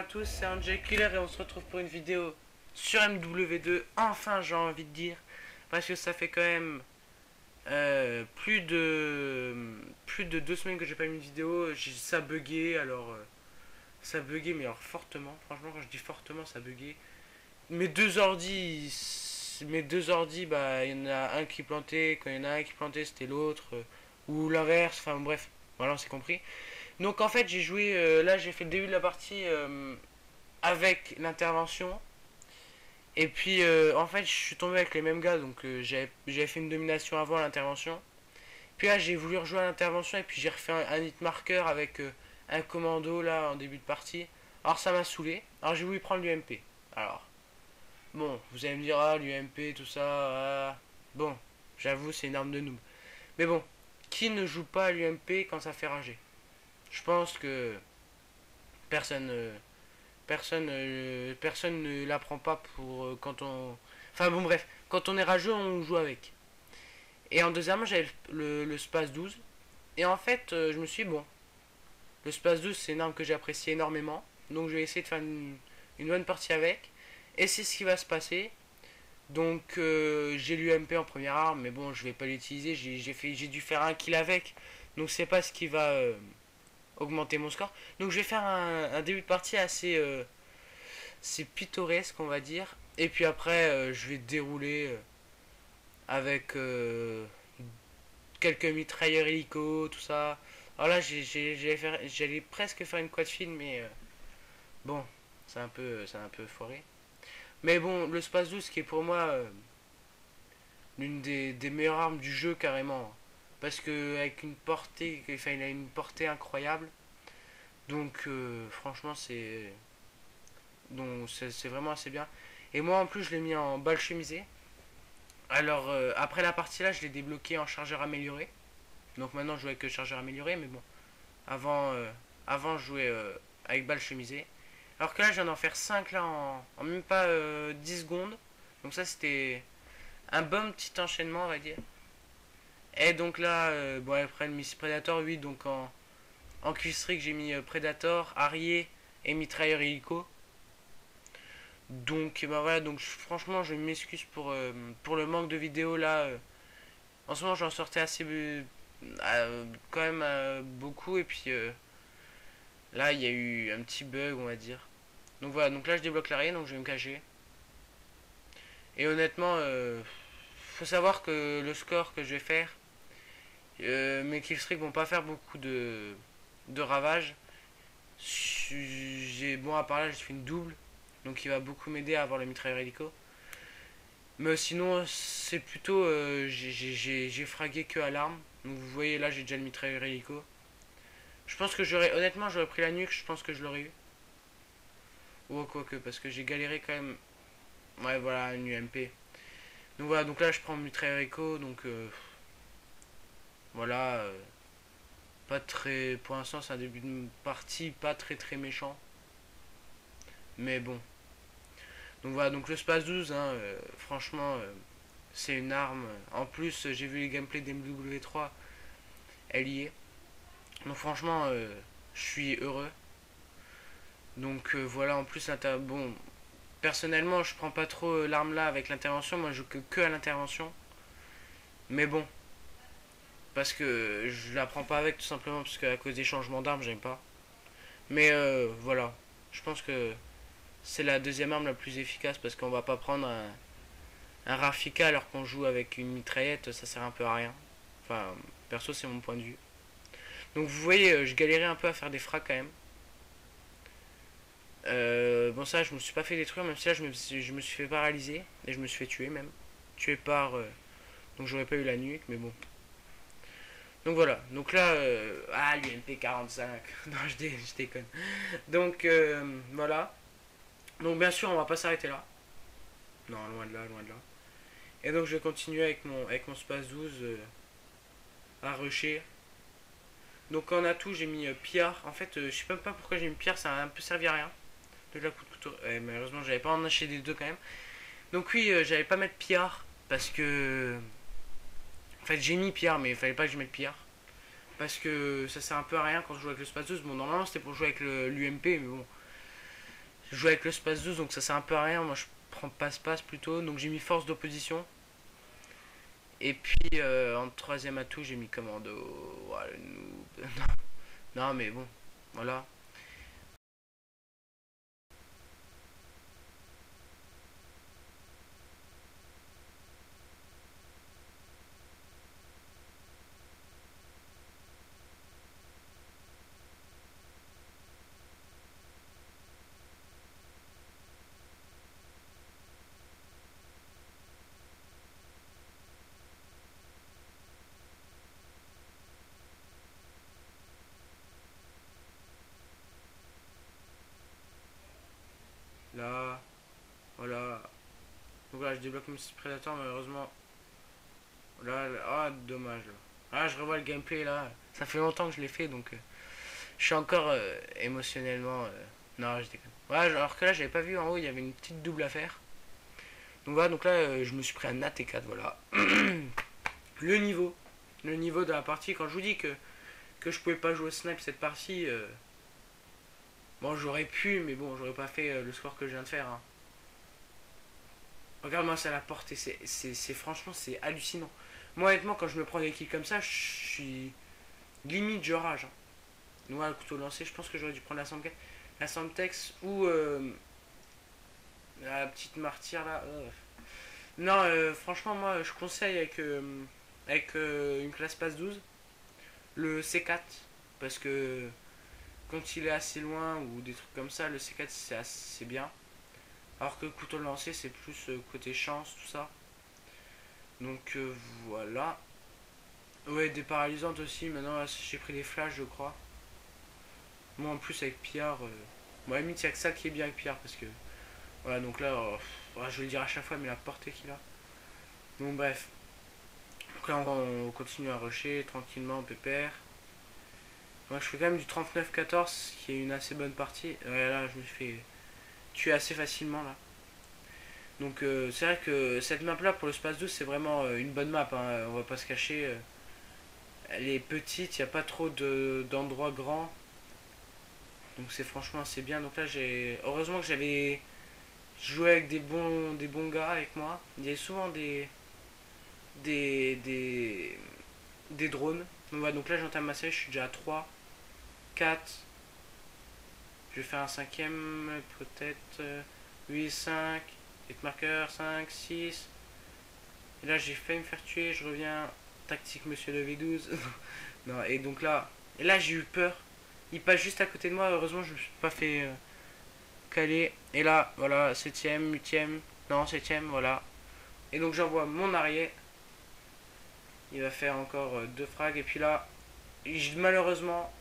à tous, c'est Angel Killer et on se retrouve pour une vidéo sur MW2. Enfin, j'ai envie de dire, parce que ça fait quand même plus de 2 semaines que j'ai pas mis une vidéo. Ça buguait, alors ça buguait, mais alors fortement. Franchement, quand je dis fortement, ça buguait. Mes deux ordis, bah, il y en a un qui plantait. Quand il y en a un qui plantait, c'était l'autre, ou l'inverse. Enfin bref, voilà, on s'est compris. Donc en fait, j'ai joué. Là, j'ai fait le début de la partie avec l'intervention. Et puis en fait, je suis tombé avec les mêmes gars. Donc j'avais fait une domination avant l'intervention. Puis là, j'ai voulu rejouer à l'intervention. Et puis j'ai refait un hit marker avec un commando là en début de partie. Alors ça m'a saoulé. Alors j'ai voulu prendre l'UMP. Alors, bon, vous allez me dire, ah, l'UMP, tout ça. Ah. Bon, j'avoue, c'est une arme de noob. Mais bon, qui ne joue pas à l'UMP quand ça fait rager? Je pense que personne personne ne l'apprend pas pour quand on, enfin bon bref, quand on est rageux on joue avec. Et en deuxièmement j'avais le Space 12 et en fait je me suis dit, bon, le Space 12 c'est une arme que j'apprécie énormément, donc je vais essayer de faire une bonne partie avec et c'est ce qui va se passer. Donc j'ai l'UMP en première arme, mais bon je vais pas l'utiliser, j'ai dû faire un kill avec, donc c'est pas ce qui va augmenter mon score. Donc je vais faire un début de partie assez c'est pittoresque, on va dire. Et puis après, je vais dérouler avec quelques mitrailleurs hélico, tout ça. Alors là, j'allais presque faire une quad film, mais bon, c'est un peu foiré. Mais bon, le Space 12 qui est pour moi l'une des meilleures armes du jeu carrément. Parce que avec une portée, enfin, il a une portée incroyable. Donc franchement, c'est vraiment assez bien. Et moi en plus, je l'ai mis en balle chemisée. Alors après la partie là, je l'ai débloqué en chargeur amélioré. Donc maintenant, je joue avec chargeur amélioré, mais bon, avant, avant je jouais avec balle chemisée. Alors que là, je viens d'en faire 5 là en même pas 10 secondes. Donc ça, c'était un bon petit enchaînement, on va dire. Et donc là, bon, après le Miss Predator, oui, donc en Q-Streak, j'ai mis Predator, Harrier et mitrailleur hélico. Donc bah voilà, donc franchement je m'excuse pour le manque de vidéos là. En ce moment j'en sortais assez quand même beaucoup et puis là il y a eu un petit bug on va dire. Donc voilà, donc là je débloque l'arrière donc je vais me cacher. Et honnêtement faut savoir que le score que je vais faire, mes killstreaks vont pas faire beaucoup de ravages. Bon à part là j'ai fait une double. Donc il va beaucoup m'aider à avoir le mitrailleur hélico. Mais sinon, c'est plutôt. J'ai fragué que à l'arme. Donc vous voyez là, j'ai déjà le mitrailleur hélico. Je pense que j'aurais. Honnêtement, j'aurais pris la nuque, je pense que je l'aurais eu. Ou quoi que, parce que j'ai galéré quand même. Ouais, voilà, une UMP. Donc voilà, donc là, je prends le mitrailleur hélico. Donc voilà. Pas très. Pour l'instant, c'est un début de partie pas très méchant. Mais bon. Donc voilà, donc le Space 12, hein, franchement, c'est une arme. En plus, j'ai vu les gameplays d'MW3, elle y est. Donc franchement, je suis heureux. Donc voilà, en plus, bon, personnellement, je prends pas trop l'arme là avec l'intervention. Moi, je joue que à l'intervention. Mais bon, parce que je la prends pas avec tout simplement parce qu'à cause des changements d'armes, j'aime pas. Mais voilà, je pense que c'est la deuxième arme la plus efficace parce qu'on va pas prendre un Rafika alors qu'on joue avec une mitraillette, ça sert un peu à rien. Enfin, perso, c'est mon point de vue. Donc vous voyez, je galérais un peu à faire des frags quand même. Bon, ça, je me suis pas fait détruire, même si là, je me suis fait paralyser et je me suis fait tuer même. Tué par. Donc j'aurais pas eu la nuque, mais bon. Donc voilà, donc là, ah, l'UMP 45. Non, je déconne. Donc voilà. Donc bien sûr, on va pas s'arrêter là. Non, loin de là, loin de là. Et donc je vais continuer avec mon Space 12 à rusher. Donc en atout, j'ai mis Pierre. En fait, je sais même pas pourquoi j'ai mis Pierre, ça a un peu servi à rien. De la coup de couteau. Malheureusement, j'avais pas en acheté des deux quand même. Donc oui, j'allais pas mettre Pierre parce que. En fait, j'ai mis Pierre, mais il fallait pas que je mette Pierre. Parce que ça sert un peu à rien quand je joue avec le Space 12. Bon, normalement, c'était pour jouer avec l'UMP, mais bon. Je joue avec le space 12, donc ça sert un peu à rien. Moi, je prends passe-passe plutôt. Donc j'ai mis force d'opposition. Et puis en troisième atout, j'ai mis commando. Voilà, non, mais bon, voilà. Là, voilà. Donc là, je débloque mon petit prédateur, malheureusement. Là, ah, dommage. Là. Ah, je revois le gameplay là. Ça fait longtemps que je l'ai fait, donc je suis encore émotionnellement. Non, je déconne. Ouais, alors que là, j'avais pas vu en haut, il y avait une petite double à faire. Donc voilà, donc là, je me suis pris un AT4, voilà. le niveau. Le niveau de la partie, quand je vous dis que je pouvais pas jouer au snipe cette partie, bon, j'aurais pu, mais bon, j'aurais pas fait le score que je viens de faire. Hein. Regarde-moi ça à la portée, c'est franchement, c'est hallucinant. Moi, honnêtement, quand je me prends des kills comme ça, je suis limite, je rage. Hein. Moi, le couteau lancé, je pense que j'aurais dû prendre la Semtex ou la petite martyre là. Non, franchement, moi, je conseille avec une classe passe 12 le C4 parce que quand il est assez loin ou des trucs comme ça, le C4 c'est assez bien. Alors que le couteau lancé, c'est plus côté chance, tout ça. Donc voilà. Ouais, des paralysantes aussi. Maintenant, j'ai pris des flashs, je crois. Moi, en plus, avec Pierre. Bon, à la limite, il n'y a que ça qui est bien avec Pierre. Parce que. Voilà, donc là, je vais le dire à chaque fois, mais la portée qu'il a. Donc, bref. Donc là, on continue à rusher tranquillement, pépère. Moi, je fais quand même du 39-14, qui est une assez bonne partie. Ouais, là, je me suis fait tuer assez facilement, là. Donc, c'est vrai que cette map-là, pour le Space 12, c'est vraiment une bonne map. Hein, on va pas se cacher. Elle est petite, il n'y a pas trop d'endroits grands. Donc c'est franchement assez bien. Donc là j'ai. Heureusement que j'avais joué avec des bons gars avec moi. Il y avait souvent des, des, des drones. Donc, voilà, donc là j'entame ma série, je suis déjà à 3, 4. Je vais faire un cinquième peut-être. 8, 5. Hitmarker, 5, 6. Et là j'ai failli me faire tuer, je reviens. Tactique monsieur le V12. Non, et donc là. Et là j'ai eu peur. Il passe juste à côté de moi, heureusement je me suis pas fait caler. Et là, voilà, 7ème, 8ème, non 7ème, voilà. Et donc j'envoie mon arrière. Il va faire encore 2 frags. Et puis là, malheureusement,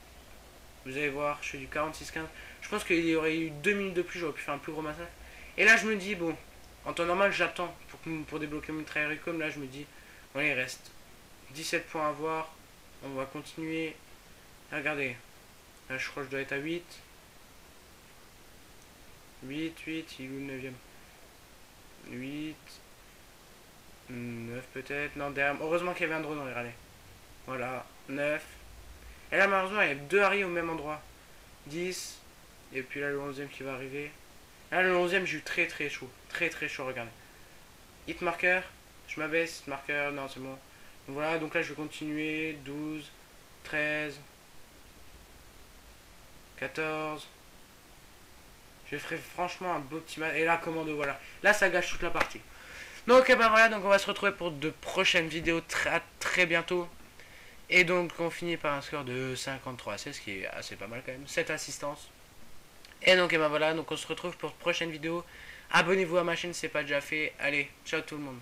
vous allez voir, je fais du 46-15. Je pense qu'il y aurait eu 2 minutes de plus, j'aurais pu faire un plus gros massacre. Et là je me dis, bon, en temps normal j'attends pour débloquer mon Triaricum. Là je me dis, voilà, il reste 17 points à voir. On va continuer. Regardez, là je crois que je dois être à 8. 8, 8, il est où le 9ème? 8, 9 peut-être. Non, derrière. Heureusement qu'il y avait un drone, regardez. Voilà, 9. Et là, malheureusement, il y a 2 Harry au même endroit. 10. Et puis là, le 11ème qui va arriver. Là, le 11ème, j'ai eu très très chaud. Très très chaud, regardez. Hit marker. Je m'abaisse, hit marker. Non, c'est bon. Donc voilà, donc là, je vais continuer. 12, 13, 14. Je ferai franchement un beau petit match. Et là, commando, voilà. Là, ça gâche toute la partie. Donc, bah voilà, donc on va se retrouver pour de prochaines vidéos très bientôt. Et donc, on finit par un score de 53-16, ce qui est assez pas mal quand même. 7 assistances. Et donc, bah voilà, donc on se retrouve pour de prochaines vidéos. Abonnez-vous à ma chaîne si ce n'est pas déjà fait. Allez, ciao tout le monde.